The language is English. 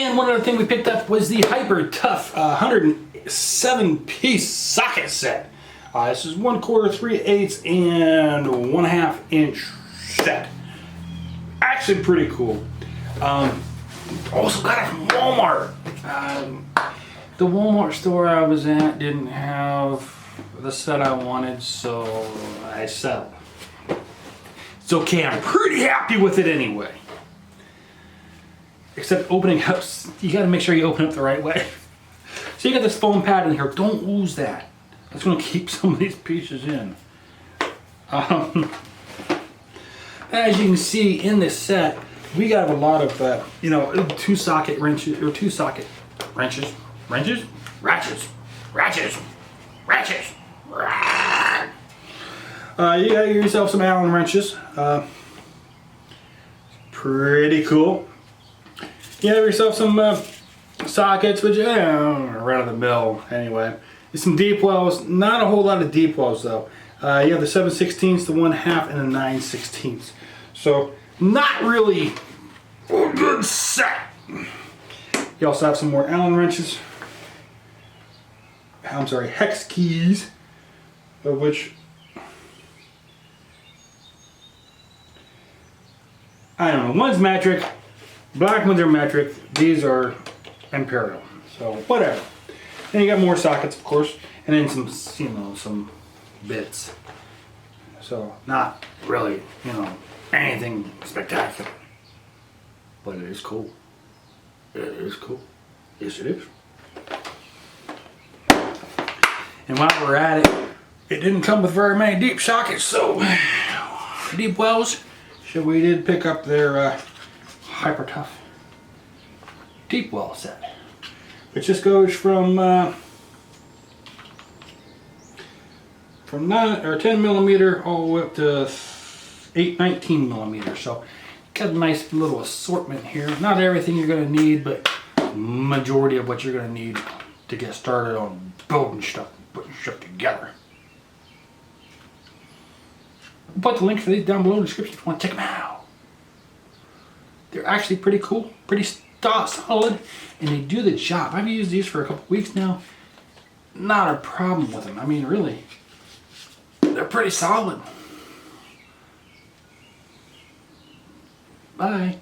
And one other thing we picked up was the Hyper Tough 107-piece socket set. This is 1/4, 3/8, and 1/2 inch set. Actually pretty cool. Also got it from Walmart. The Walmart store I was at didn't have the set I wanted, so I settled. It's okay, I'm pretty happy with it anyway. Except opening up, you gotta make sure you open up the right way. So you got this foam pad in here, don't lose that. That's gonna keep some of these pieces in. As you can see in this set, we got a lot of, two socket wrenches. You got yourself some Allen wrenches. Pretty cool. You have yourself some sockets, which run of the mill anyway. Some deep wells, not a whole lot of deep wells though. You have the 7/16, the 1/2, and the 9/16. So not really a good set. You also have some more Allen wrenches. I'm sorry, hex keys, of which I don't know. One's metric, black ones are metric. These are imperial. So whatever. Then you got more sockets, of course, and then some bits. So not really, anything spectacular, but it is cool. It is cool. Yes, it is. And while we're at it, it didn't come with very many deep sockets, so deep wells. So we did pick up their Hyper Tough deep well set, which just goes from 9 or 10 millimeter all the way up to 19 millimeters. So got a nice little assortment here. Not everything you're going to need, but majority of what you're going to need to get started on building stuff, putting stuff together. I'll put the link for these down below in the description if you want to check them out. They're actually pretty cool, pretty solid, and they do the job. I've used these for a couple weeks now. Not a problem with them. I mean, really, they're pretty solid. Bye.